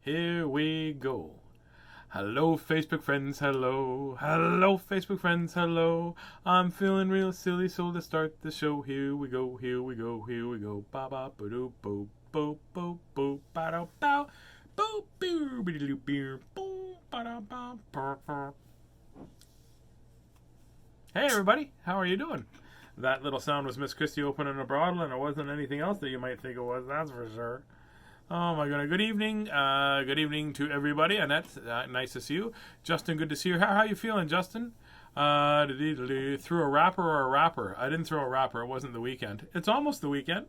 Here we go. Hello, Facebook friends, hello. Hello, Facebook friends, hello. I'm feeling real silly, so let's start the show. Here we go, here we go, here we go. Ba ba ba doo boo boo boo boo ba da bow. Boo boo be doo beer. Boom ba da ba. Hey everybody, how are you doing? That little sound was Miss Christie opening a bottle, and it wasn't anything else that you might think it was, that's for sure. Oh my goodness. Good evening. Good evening to everybody. Annette, nice to see you. Justin, good to see you. How you feeling, Justin? Threw a rapper or a rapper? I didn't throw a rapper. It wasn't the weekend. It's almost the weekend.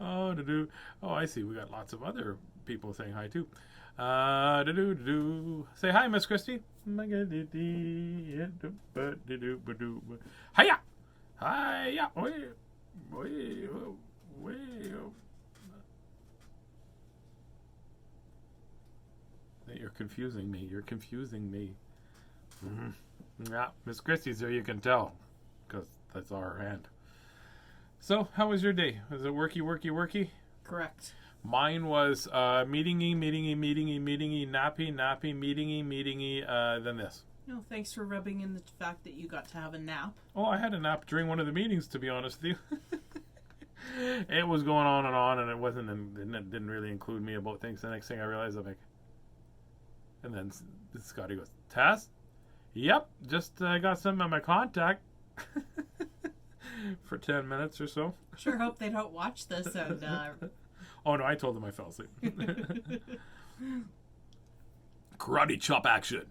Oh, I see. We got lots of other people saying hi too. Say hi, Miss Christie. Hiya! Hiya! You're confusing me. You're confusing me. Mm-hmm. Yeah, Miss Christie's there, you can tell, because that's our hand. So, how was your day? Was it worky? Correct. Mine was meetingy, nappy, meetingy, then this. No, thanks for rubbing in the fact that you got to have a nap. Oh, I had a nap during one of the meetings, to be honest with you. It was going on, and it didn't really include me about things. The next thing I realized, I'm like, and then Scotty goes, Tazz? Yep, just got some of my contact for 10 minutes or so. Sure hope they don't watch this. And Oh, no, I told them I fell asleep. Karate chop action.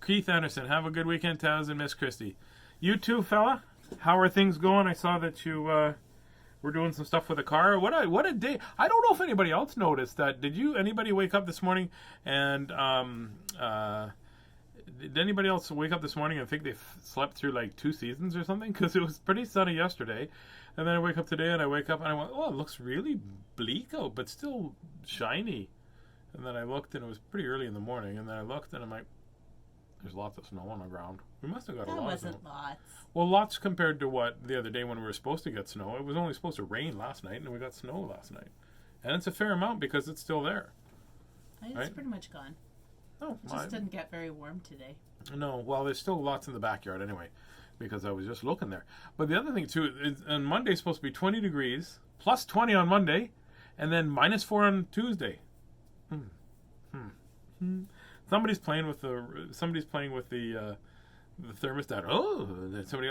Keith Anderson, have a good weekend, Tazz and Miss Christie. You too, fella. How are things going? I saw that you were doing some stuff with a car. What a day. I don't know if anybody else noticed that. Did anybody wake up this morning and did anybody else wake up this morning and think they slept through like 2 seasons or something? Because it was pretty sunny yesterday. And then I wake up today and I wake up and I went, oh, it looks really bleak out, but still shiny. And then I looked and it was pretty early in the morning. And then I looked and I'm like, there's lots of snow on the ground. We must have got a lot of snow. That wasn't lots. Well, lots compared to what the other day when we were supposed to get snow. It was only supposed to rain last night and we got snow last night. And it's a fair amount because it's still there. It's pretty much gone. Oh, it just didn't get very warm today. No, well, there's still lots in the backyard anyway, because I was just looking there. But the other thing, too, is on Monday it's supposed to be 20 degrees, plus 20 on Monday, and then minus 4 on Tuesday. Somebody's playing with the thermostat. Oh, somebody.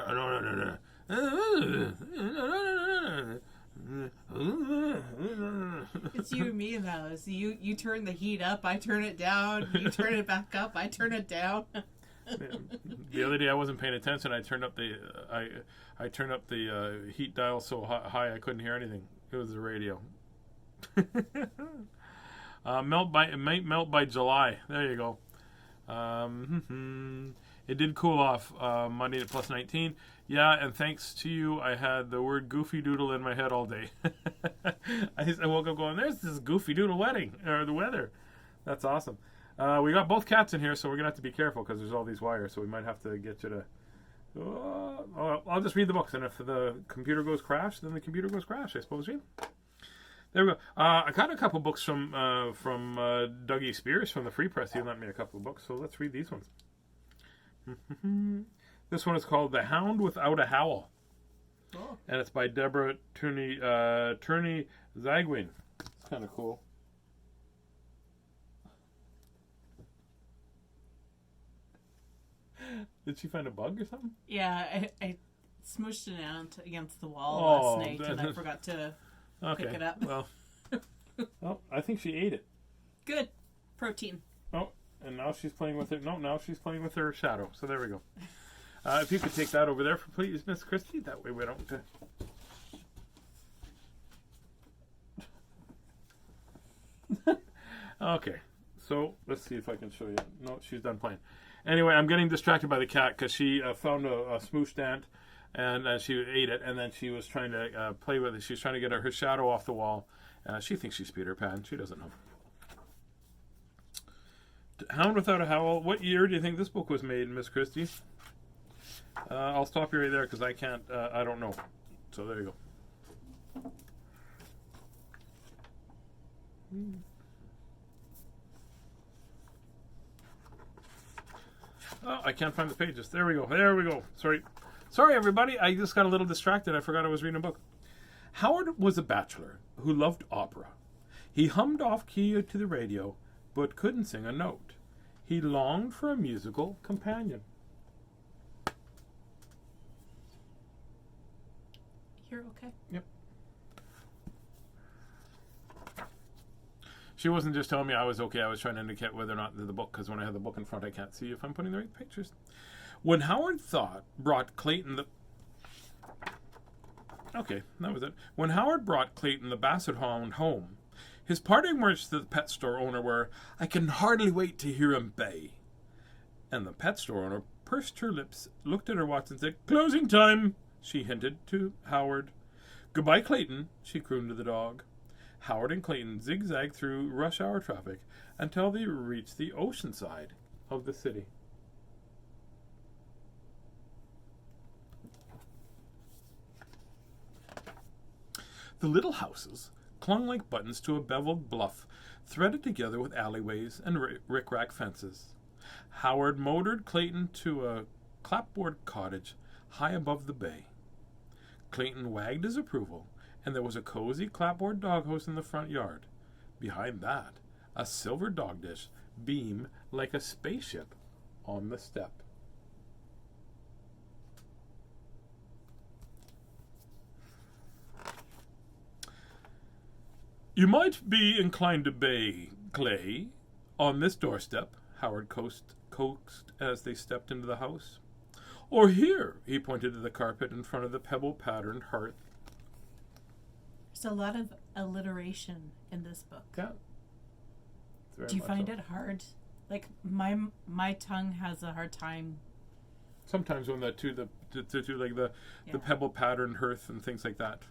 It's you and me though. So you turn the heat up, I turn it down. You turn it back up, I turn it down. The other day I wasn't paying attention. I turned up the heat dial so high I couldn't hear anything. It was the radio. It might melt by July. There you go. It did cool off Monday at plus 19. Yeah, and thanks to you, I had the word goofy doodle in my head all day. I woke up going, there's this goofy doodle the weather. That's awesome. We got both cats in here, so we're going to have to be careful because there's all these wires, so we might have to get you to... I'll just read the books, and if the computer goes crash, then the computer goes crash, I suppose, yeah? There we go. I got a couple books from Dougie Spears from the Free Press. He lent me a couple of books, so let's read these ones. This one is called The Hound Without a Howl. Oh. And it's by Deborah, Turney, Zagwyn. It's kind of cool. Did she find a bug or something? Yeah, I smooshed it out against the wall last night, and I forgot to pick it up. Well, I think she ate it. Good. Protein. Oh, and now she's playing with it. No, now she's playing with her shadow. So there we go. If you could take that over there, please, Miss Christie. That way we don't... Okay. So, let's see if I can show you. No, she's done playing. Anyway, I'm getting distracted by the cat because she found a smooshed ant and she ate it, and then she was trying to play with it. She's trying to get her shadow off the wall. She thinks she's Peter Pan. She doesn't know. Hound Without a Howl. What year do you think this book was made, Miss Christie? I'll stop you right there because I can't, I don't know. So there you go. I can't find the pages. There we go. There we go. Sorry, everybody. I just got a little distracted. I forgot I was reading a book. Howard was a bachelor who loved opera. He hummed off key to the radio, but couldn't sing a note. He longed for a musical companion. You're okay? Yep. She wasn't just telling me I was okay. I was trying to indicate whether or not the book, because when I have the book in front, I can't see if I'm putting the right pictures. When Howard brought Clayton When Howard brought Clayton the Basset Hound home, his parting words to the pet store owner were, "I can hardly wait to hear him bay." And the pet store owner pursed her lips, looked at her watch, and said, "Closing time," she hinted to Howard. "Goodbye, Clayton," she crooned to the dog. Howard and Clayton zigzagged through rush hour traffic until they reached the ocean side of the city. The little houses clung like buttons to a beveled bluff, threaded together with alleyways and rick-rack fences. Howard motored Clayton to a clapboard cottage high above the bay. Clayton wagged his approval, and there was a cozy clapboard doghouse in the front yard. Behind that, a silver dog dish beamed like a spaceship on the step. "You might be inclined to bay, Clay, on this doorstep," Howard coaxed as they stepped into the house. "Or here," he pointed to the carpet in front of the pebble-patterned hearth. There's a lot of alliteration in this book. Yeah. Do you find it hard? Like, my tongue has a hard time. Sometimes when the pebble-patterned hearth and things like that.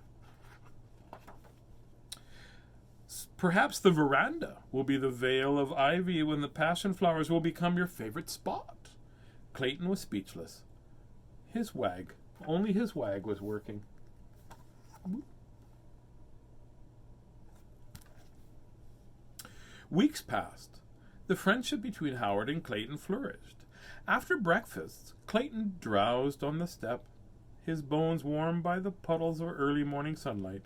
Perhaps the veranda will be the veil of ivy when the passion flowers will become your favorite spot. Clayton was speechless. Only his wag was working. Weeks passed. The friendship between Howard and Clayton flourished. After breakfast, Clayton drowsed on the step, his bones warmed by the puddles of early morning sunlight.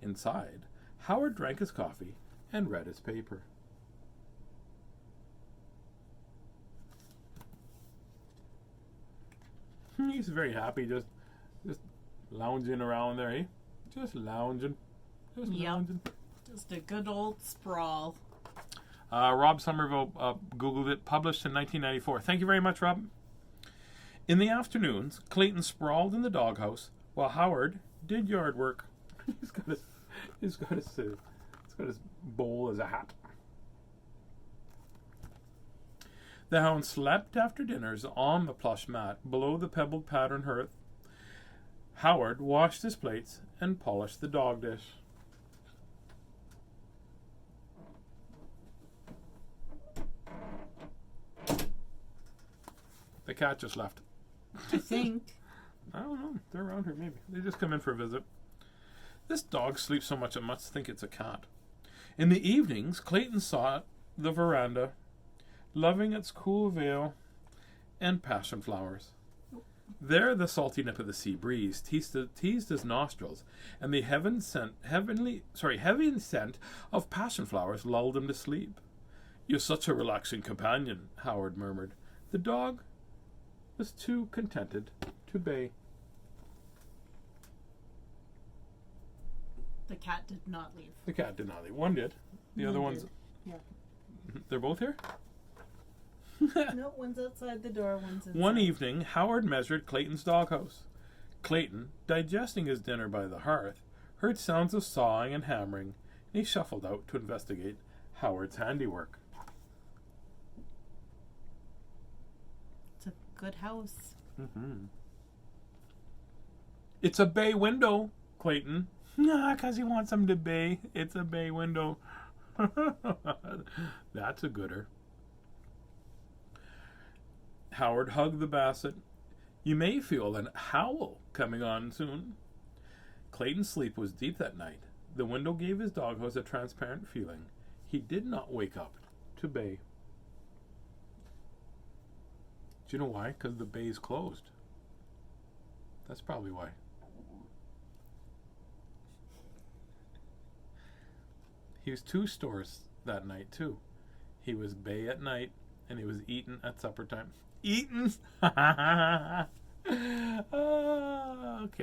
Inside, Howard drank his coffee and read his paper. He's very happy, just lounging around there, eh? Just lounging. Lounging. Just a good old sprawl. Rob Somerville Googled it, published in 1994. Thank you very much, Rob. In the afternoons, Clayton sprawled in the doghouse while Howard did yard work. He's got his bowl as a hat. The Hound slept after dinners on the plush mat below the pebbled pattern hearth. Howard washed his plates and polished the dog dish. The cat just left. I think. I don't know. They're around here, maybe. They just come in for a visit. This dog sleeps so much I must think it's a cat. In the evenings, Clayton sought the veranda, loving its cool veil and passion flowers. There, the salty nip of the sea breeze teased his nostrils, and the heavy scent of passion flowers lulled him to sleep. "You're such a relaxing companion," Howard murmured. The dog was too contented to bay. The cat did not leave. The cat did not leave. One did. The other one's... Yeah. They're both here? No, one's outside the door, one's inside. One evening, Howard measured Clayton's doghouse. Clayton, digesting his dinner by the hearth, heard sounds of sawing and hammering, and he shuffled out to investigate Howard's handiwork. It's a good house. Mm-hmm. "It's a bay window, Clayton." "Nah, 'cause he wants them to bay. It's a bay window." That's a gooder. Howard hugged the basset. "You may feel an howl coming on soon." Clayton's sleep was deep that night. The window gave his doghouse a transparent feeling. He did not wake up to bay. Do you know why? Because the bay's closed. That's probably why. He was 2 stores that night, too. He was bay at night, and he was eaten at supper time. Eaten? Okay,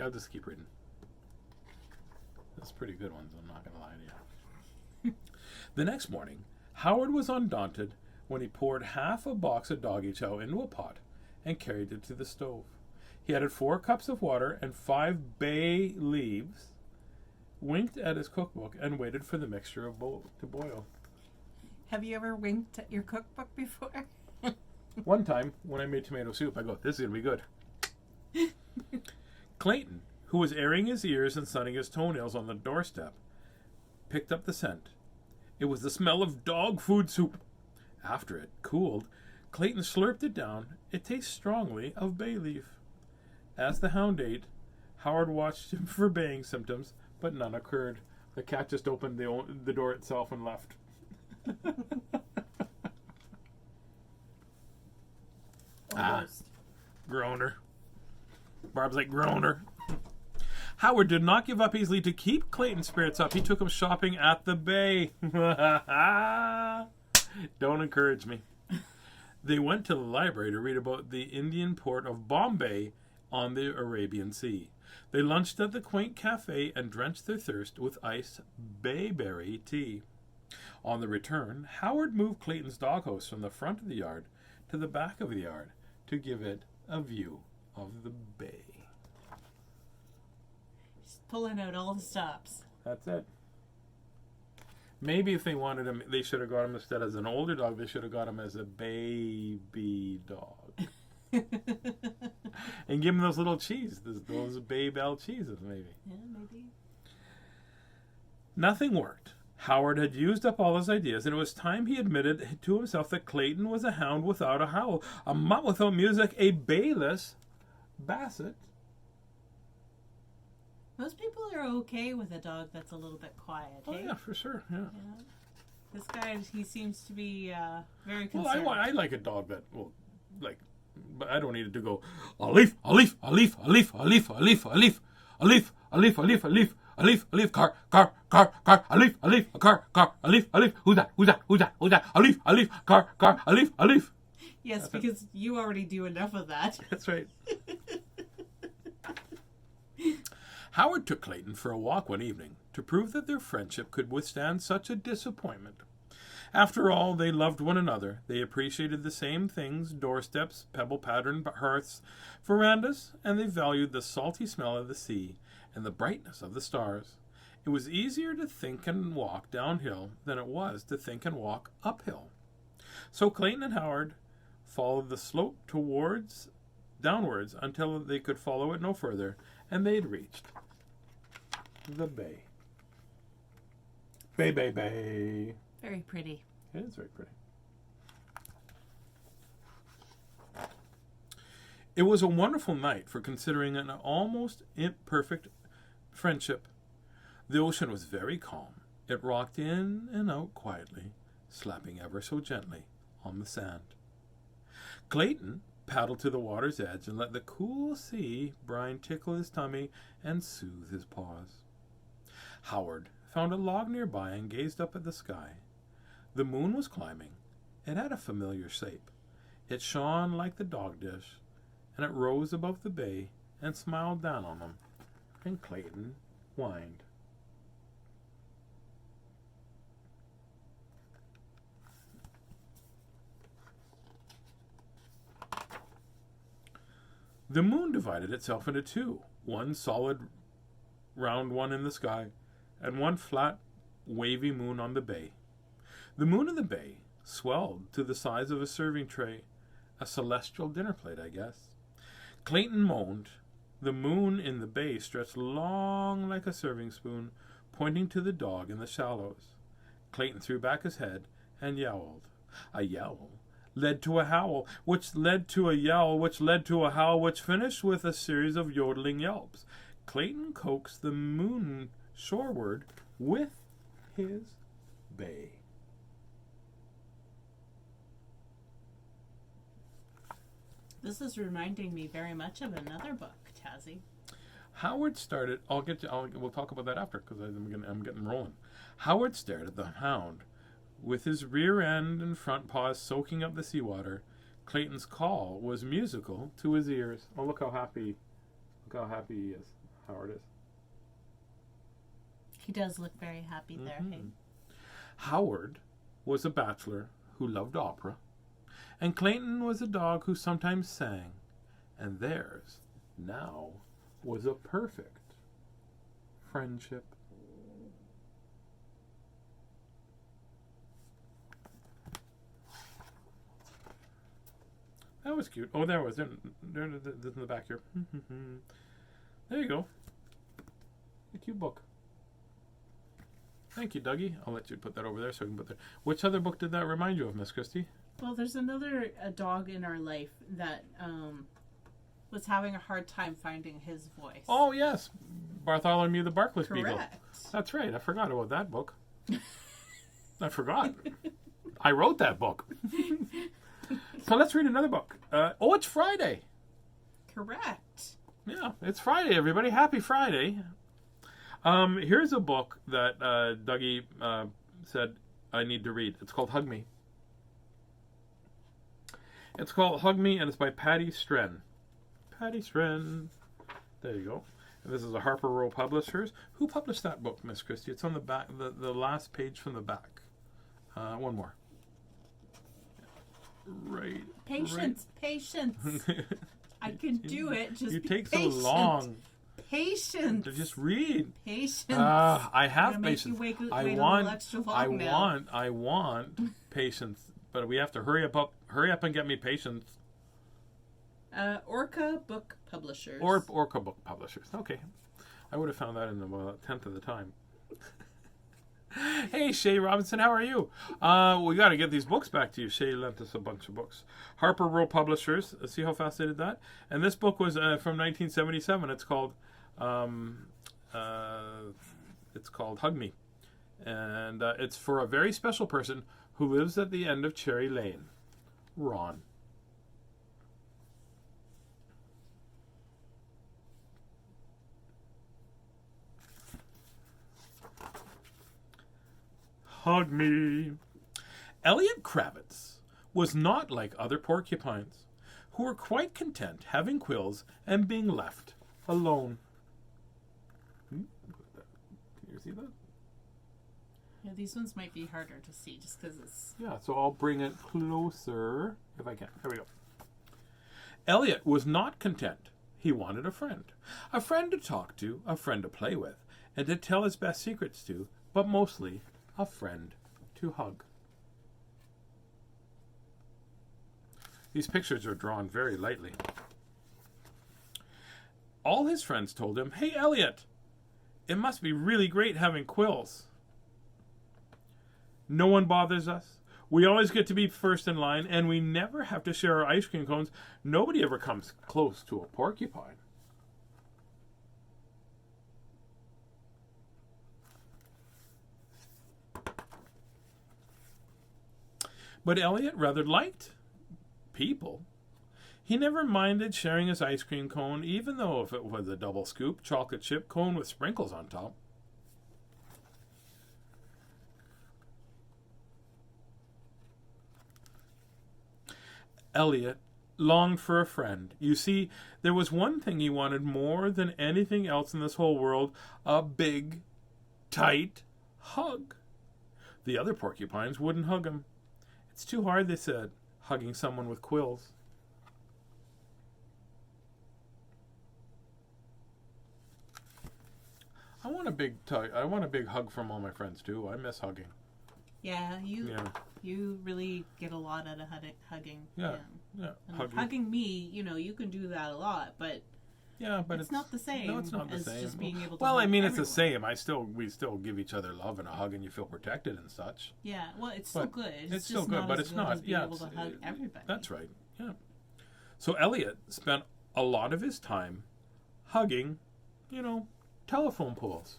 I'll just keep reading. That's pretty good ones, I'm not going to lie to you. The next morning, Howard was undaunted when he poured half a box of doggy chow into a pot and carried it to the stove. He added 4 cups of water and 5 bay leaves, winked at his cookbook, and waited for the mixture to boil. Have you ever winked at your cookbook before? One time, when I made tomato soup, I go, this is going to be good. Clayton, who was airing his ears and sunning his toenails on the doorstep, picked up the scent. It was the smell of dog food soup. After it cooled, Clayton slurped it down. It tastes strongly of bay leaf. As the hound ate, Howard watched him for baying symptoms, but none occurred. The cat just opened the door itself and left. Groaner. Barb's like, groaner. Howard did not give up easily. To keep Clayton's spirits up, he took him shopping at the bay. Don't encourage me. They went to the library to read about the Indian port of Bombay on the Arabian Sea. They lunched at the quaint cafe and drenched their thirst with iced bayberry tea. On the return, Howard moved Clayton's doghouse from the front of the yard to the back of the yard to give it a view of the bay. Just pulling out all the stops. That's it. Maybe if they wanted him, they should have got him instead as an older dog. They should have got him as a baby dog. And give him those little cheese, those Bay Bell cheeses, maybe. Yeah, maybe. Nothing worked. Howard had used up all his ideas, and it was time he admitted to himself that Clayton was a hound without a howl, a mutt without music, a bayless basset. Most people are okay with a dog that's a little bit quiet. Oh, hey? yeah, for sure, yeah. This guy, he seems to be very concerned. Well, I like a dog that will, like, but I don't need it to go, a leaf, a leaf, a leaf, a leaf, a leaf, a leaf, a leaf, a leaf, a leaf, a leaf, a leaf, a leaf, a leaf, car, car, car, car, a leaf, a leaf, a car, car, a leaf, a leaf, who's that, who's that, who's that, who's that, a leaf, car, car, a leaf, a leaf. Yes, that's because it. You already do enough of that. That's right. Howard took Clayton for a walk one evening to prove that their friendship could withstand such a disappointment. After all, they loved one another. They appreciated the same things, doorsteps, pebble-patterned hearths, verandas, and they valued the salty smell of the sea and the brightness of the stars. It was easier to think and walk downhill than it was to think and walk uphill. So Clayton and Howard followed the slope downwards until they could follow it no further, and they'd reached the bay. Bay, bay, bay. Very pretty. It is very pretty. It was a wonderful night for considering an almost imperfect friendship. The ocean was very calm. It rocked in and out quietly, slapping ever so gently on the sand. Clayton paddled to the water's edge and let the cool sea brine tickle his tummy and soothe his paws. Howard found a log nearby and gazed up at the sky. The moon was climbing. It had a familiar shape. It shone like the dog dish, and it rose above the bay and smiled down on them. And Clayton whined. The moon divided itself into two, one solid round one in the sky, and one flat, wavy moon on the bay. The moon in the bay swelled to the size of a serving tray, a celestial dinner plate, I guess. Clayton moaned. The moon in the bay stretched long like a serving spoon, pointing to the dog in the shallows. Clayton threw back his head and yowled. A yowl led to a howl, which led to a yowl, which led to a howl, which finished with a series of yodeling yelps. Clayton coaxed the moon shoreward with his bay. This is reminding me very much of another book, Tazzy. Howard started. We'll talk about that after because I'm getting rolling. Howard stared at the Hound, with his rear end and front paws soaking up the seawater. Clayton's call was musical to his ears. Oh, look how happy he is. Howard is. He does look very happy there. Hey? Howard was a bachelor who loved opera, and Clayton was a dog who sometimes sang, and theirs now was a perfect friendship. That was cute. Oh, there it was. There in the back here. There you go. A cute book. Thank you, Dougie. I'll let you put that over there so I can put that. Which other book did that remind you of, Miss Christie? Well, there's another dog in our life that was having a hard time finding his voice. Oh, yes. Bartholomew the Barkless Beagle. Correct. That's right. I forgot about that book. I forgot. I wrote that book. So let's read another book. It's Friday. Correct. Yeah, it's Friday, everybody. Happy Friday. Here's a book that Dougie said I need to read. It's called Hug Me. It's called Hug Me, and it's by Patti Stren. Patti Stren. There you go. And this is a Harper Row Publishers. Who published that book, Miss Christie? It's on the back, the last page from the back. One more. Right. Patience. I can do it. Just you take patient. so long. Patience. To just read. Patience. I have patience. I want patience, but we have to hurry up and get me patience. Orca Book Publishers. Orca Book Publishers. Okay, I would have found that in about a tenth of the time. Hey, Shay Robinson, how are you? We got to get these books back to you. Shay lent us a bunch of books. Harper Row Publishers. See how fast they did that? And this book was from 1977. It's called Hug Me. And it's for a very special person who lives at the end of Cherry Lane. Ron. Hug me. Elliot Kravitz was not like other porcupines, who were quite content having quills and being left alone. Can you see that? Yeah, these ones might be harder to see just because it's... Yeah, so I'll bring it closer if I can. Here we go. Elliot was not content. He wanted a friend to talk to, a friend to play with, and to tell his best secrets to, but mostly a friend to hug. These pictures are drawn very lightly. All his friends told him, "Hey, Elliot, it must be really great having quills. No one bothers us. We always get to be first in line, and we never have to share our ice cream cones. Nobody ever comes close to a porcupine." But Elliot rather liked people. He never minded sharing his ice cream cone, even though if it was a double scoop chocolate chip cone with sprinkles on top. Elliot longed for a friend. You see, there was one thing he wanted more than anything else in this whole world: a big, tight hug. The other porcupines wouldn't hug him. "It's too hard," they said, hugging someone with quills. I want a big hug from all my friends too. I miss hugging. Yeah, you really get a lot out of hugging. Yeah. Hugging me, you can do that a lot, but it's not the same. No, it's not the same. Just being able to well, hug I mean, everyone. it's the same. We still give each other love and a hug, and you feel protected and such. Yeah, well, it's still good. It's still good, but it's not. Being able to hug everybody. That's right. Yeah. So Elliot spent a lot of his time hugging, telephone poles.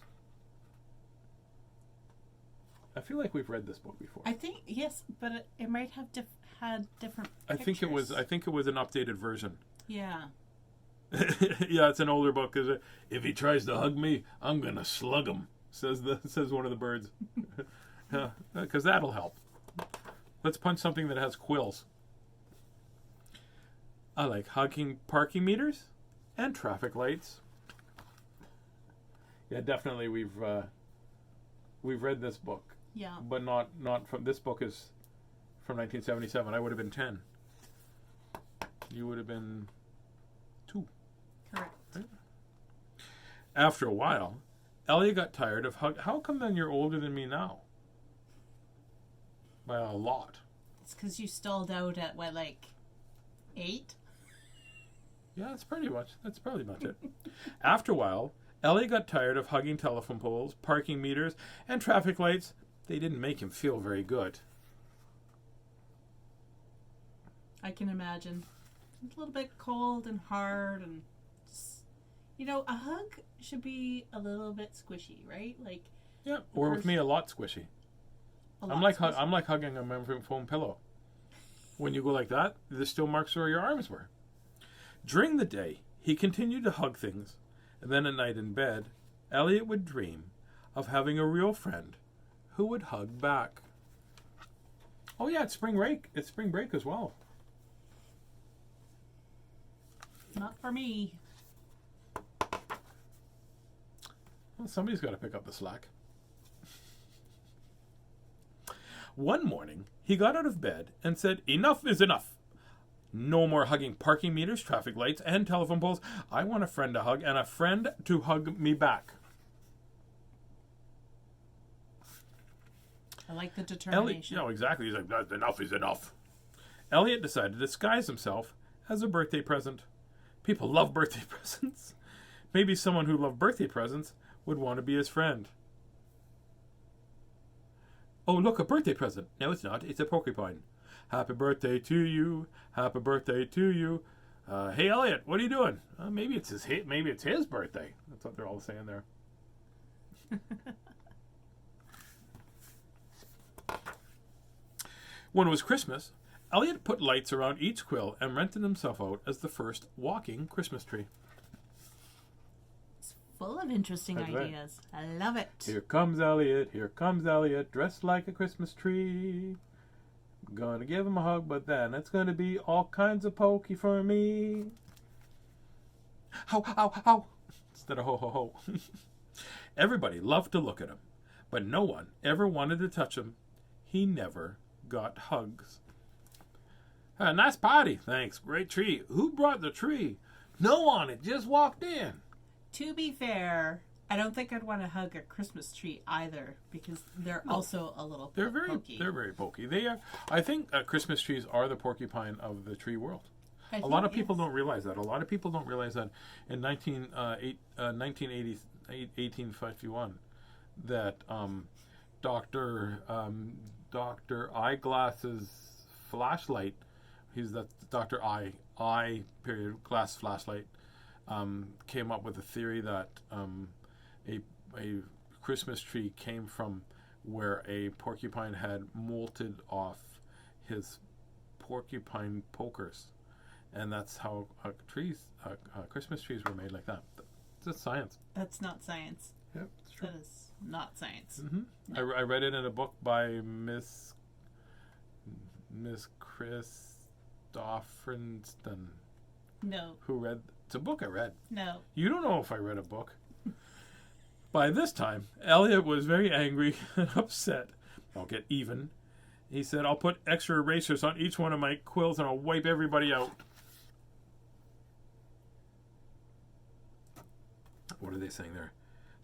I feel like we've read this book before. I think yes, but it might have had different I think it was an updated version. Yeah. Yeah, it's an older book. Cause if he tries to hug me, I'm gonna slug him. Says one of the birds. Yeah, because that'll help. Let's punch something that has quills. I like hugging parking meters and traffic lights. Yeah, definitely. We've read this book. Yeah. But not from, this book is from 1977. I would have been 10. You would have been 2. Correct. Right? After a while, Elliot got tired of how come then you're older than me now? By a lot. It's because you stalled out at what, like 8? Yeah, that's probably much it. After a while, Elliot got tired of hugging telephone poles, parking meters, and traffic lights. They didn't make him feel very good. I can imagine. It's a little bit cold and hard, and just, a hug should be a little bit squishy, right? Like, yeah, or with me, a lot squishy. I'm like hugging a memory foam pillow. When you go like that, there's still marks where your arms were. During the day, he continued to hug things, and then at night in bed, Elliot would dream of having a real friend who would hug back. Oh yeah, it's spring break. It's spring break as well. Not for me. Well, somebody's got to pick up the slack. One morning, he got out of bed and said, "Enough is enough. No more hugging parking meters, traffic lights, and telephone poles. I want a friend to hug and a friend to hug me back." I like the determination. Exactly. He's like, enough is enough. Elliot decided to disguise himself as a birthday present. People love birthday presents. Maybe someone who loved birthday presents would want to be his friend. Oh, look, a birthday present. No, it's not. It's a porcupine. Happy birthday to you. Happy birthday to you. Hey, Elliot, what are you doing? Maybe it's his birthday. That's what they're all saying there. When it was Christmas, Elliot put lights around each quill and rented himself out as the first walking Christmas tree. It's full of interesting ideas. I love it. Here comes Elliot, dressed like a Christmas tree. Gonna give him a hug, but then it's gonna be all kinds of pokey for me. How, how, how, instead of ho, ho, ho. Everybody loved to look at him, but no one ever wanted to touch him. He never got hugs. Nice party, thanks. Great tree. Who brought the tree? No one. It just walked in. To be fair, I don't think I'd want to hug a Christmas tree either, because they're also a little pokey. They're very pokey. They are. I think Christmas trees are the porcupine of the tree world. A lot of people don't realize that. A lot of people don't realize that in 1851 that Dr. Eyeglass's flashlight, that's Dr. Eye period glass flashlight, came up with a theory that a Christmas tree came from where a porcupine had molted off his porcupine pokers, and that's how Christmas trees were made like that. It's just science. That's not science. Yep, it's true. That is not science. Mm-hmm. No. I read it in a book by Miss Christopherson. No. It's a book I read. No. You don't know if I read a book. By this time, Elliot was very angry and upset. I'll get even. He said, "I'll put extra erasers on each one of my quills and I'll wipe everybody out." What are they saying there?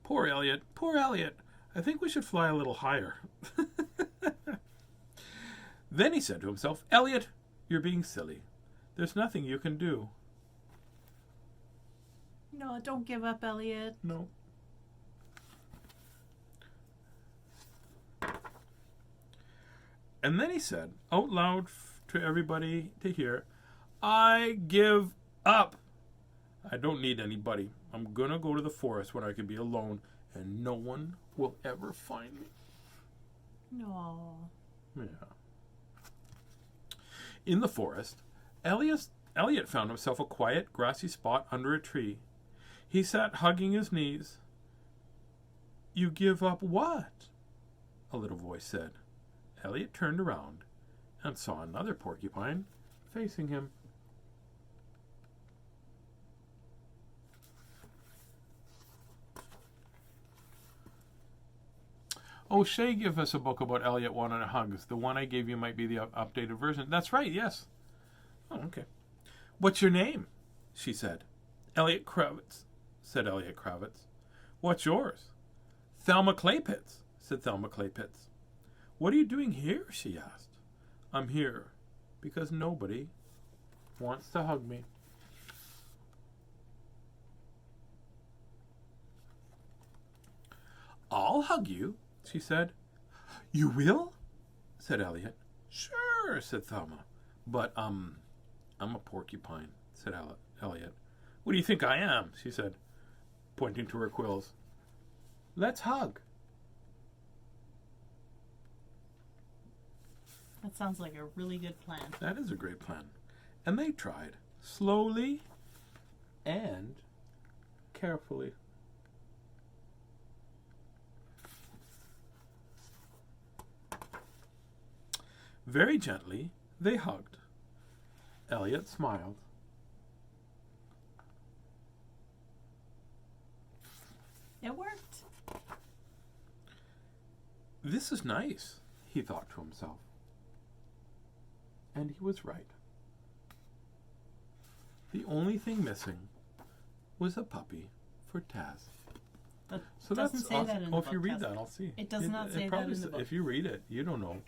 Poor Elliot. Poor Elliot. I think we should fly a little higher. Then he said to himself, "Elliot, you're being silly. There's nothing you can do." No, don't give up, Elliot. No. And then he said, out loud to everybody to hear, "I give up. I don't need anybody. I'm going to go to the forest when I can be alone and no one will ever find me." No. Yeah. In the forest, Elliot found himself a quiet, grassy spot under a tree. He sat hugging his knees. "You give up what?" a little voice said. Elliot turned around and saw another porcupine facing him. Oh, Shay gave us a book about Elliot wanting hugs. The one I gave you might be the updated version. That's right, yes. Oh, okay. "What's your name?" she said. "Elliot Kravitz," said Elliot Kravitz. "What's yours?" "Thelma Claypits," said Thelma Claypits. "What are you doing here?" she asked. "I'm here because nobody wants to hug me." "I'll hug you," she said. "You will?" said Elliot. "Sure," said Thelma. "But, I'm a porcupine," said Elliot. "What do you think I am?" she said, pointing to her quills. "Let's hug." That sounds like a really good plan. That is a great plan. And they tried, slowly and carefully. Very gently, they hugged. Elliot smiled. It worked. This is nice, he thought to himself. And he was right. The only thing missing was a puppy for Tazz. But So doesn't that's say awesome. that in the if you book, read does that, it? I'll see. It does not say that in the book. If you read it, you don't know.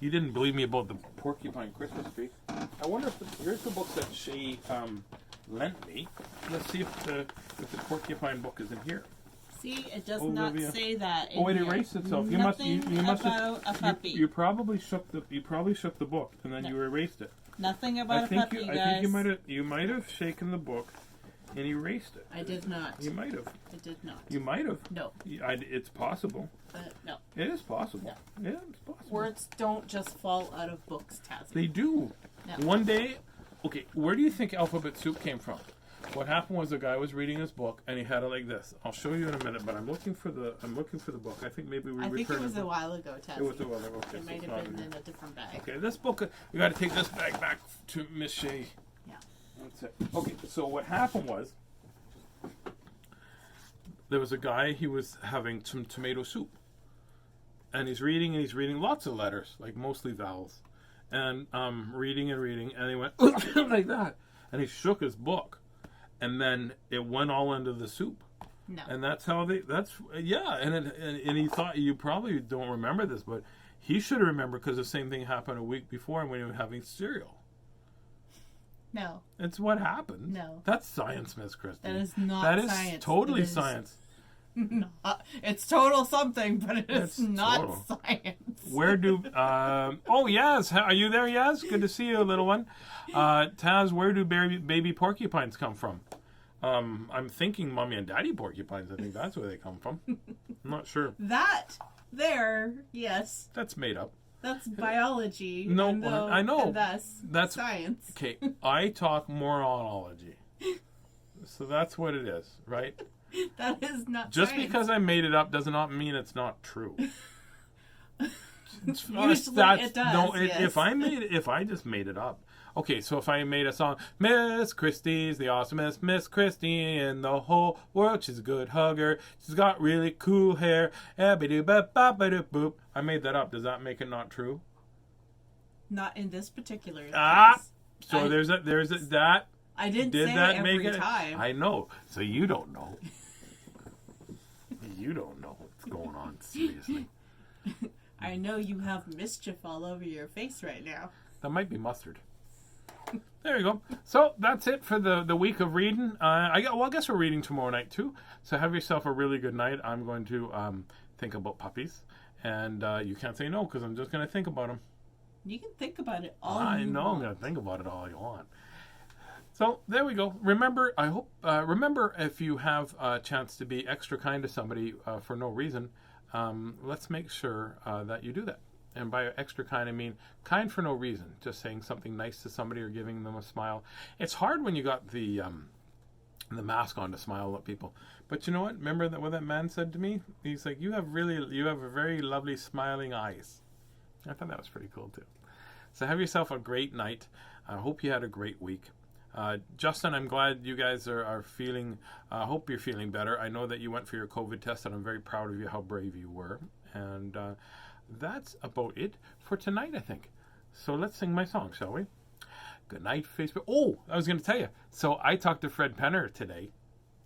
You didn't believe me about the porcupine Christmas tree. I wonder if here's the book that she lent me. Let's see if the porcupine book is in here. See, it does Olivia. not say that. Oh, it in here. erased itself. Nothing You must about a puppy. You probably shook the book and then No. you erased it. Nothing about a puppy, guys. I think you might have shaken the book and erased it. I did not. You might have. I did not. You might have. No. It's possible. No. It is possible. No. Yeah, it's possible. Words don't just fall out of books, Tazzy. They do. No. One day, okay, where do you think alphabet soup came from? What happened was the guy was reading his book and he had it like this. I'll show you in a minute, but I'm looking for the book. I think maybe we I think it returned was a while ago, Tazzy. It was a while ago. Okay, It so might it's have not been in in here. a different bag. Okay, this book, we got to take this bag back to Miss Shea. Yeah. That's it. Okay, so what happened was there was a guy, he was having some tomato soup. And he's reading lots of letters, like mostly vowels. And reading, and he went like that. And he shook his book. And then it went all into the soup. No. And that's how and he thought, you probably don't remember this, but he should have remembered because the same thing happened a week before when he was having cereal. No. It's what happened. No. That's science, Miss Christie. That is not That is science. totally It is science. It's total something, but it is It's not total. science. Where do oh Yaz, are you there, Yaz? Good to see you, little one. Taz, where do baby porcupines come from? I'm thinking mommy and daddy porcupines. I think that's where they come from. I'm not sure. That there, yes, That's made up. that's biology. No, and I know. and that's science. Okay, I talk moronology. So that's what it is, right? That is not Just science. because I made it up does not mean it's not true. Usually it does, No, yes. if I just made it up. Okay, so if I made a song, Miss Christie's the awesomest Miss Christie in the whole world. She's a good hugger. She's got really cool hair. Boop. I made that up. Does that make it not true? Not in this particular case. So there's a that. I didn't Did say that every make it? time. I know. So you don't know. You don't know what's going on. Seriously. I know you have mischief all over your face right now. That might be mustard. There you go. So that's it for the week of reading. I guess we're reading tomorrow night too. So have yourself a really good night. I'm going to think about puppies, and you can't say no because I'm just going to think about them. You can think about it all I you know want. I'm going to think about it all you want. So there we go. Remember, remember if you have a chance to be extra kind to somebody for no reason, let's make sure that you do that. And by extra kind, I mean kind for no reason. Just saying something nice to somebody or giving them a smile. It's hard when you got the mask on to smile at people. But you know what? Remember that what that man said to me? He's like, you have a very lovely smiling eyes. I thought that was pretty cool too. So have yourself a great night. I hope you had a great week. Justin, I'm glad you guys are feeling, hope you're feeling better. I know that you went for your COVID test, and I'm very proud of you, how brave you were. And that's about it for tonight, I think. So let's sing my song, shall we? Good night, Facebook. Oh, I was going to tell you. So I talked to Fred Penner today.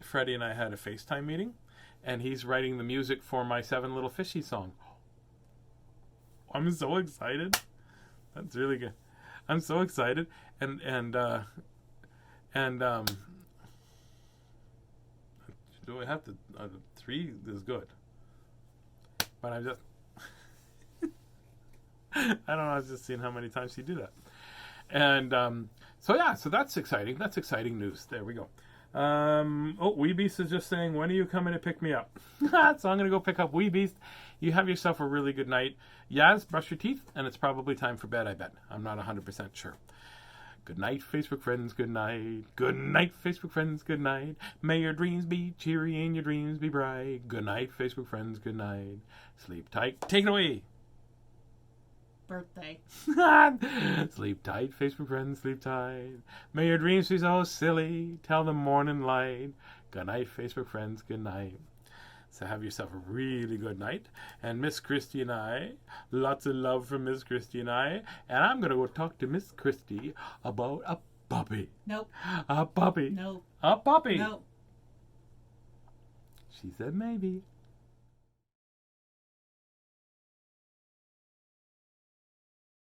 Freddie and I had a FaceTime meeting, and he's writing the music for my Seven Little Fishy song. I'm so excited. That's really good. I'm so excited. And do I have to? 3 is good. But I'm just. I don't know. I was just seeing how many times you do that. And so that's exciting. That's exciting news. There we go. Weebeast is just saying, when are you coming to pick me up? So I'm going to go pick up Weebeast. You have yourself a really good night. Yaz, brush your teeth, and it's probably time for bed, I bet. I'm not 100% sure. Good night, Facebook friends, good night. Good night, Facebook friends, good night. May your dreams be cheery and your dreams be bright. Good night, Facebook friends, good night. Sleep tight. Take it away. Birthday. Sleep tight, Facebook friends, sleep tight. May your dreams be so silly, tell the morning light. Good night, Facebook friends, good night. So have yourself a really good night. And Miss Christy and I, lots of love from Miss Christy and I. And I'm going to go talk to Miss Christy about a puppy. Nope. A puppy. Nope. A puppy. Nope. She said maybe.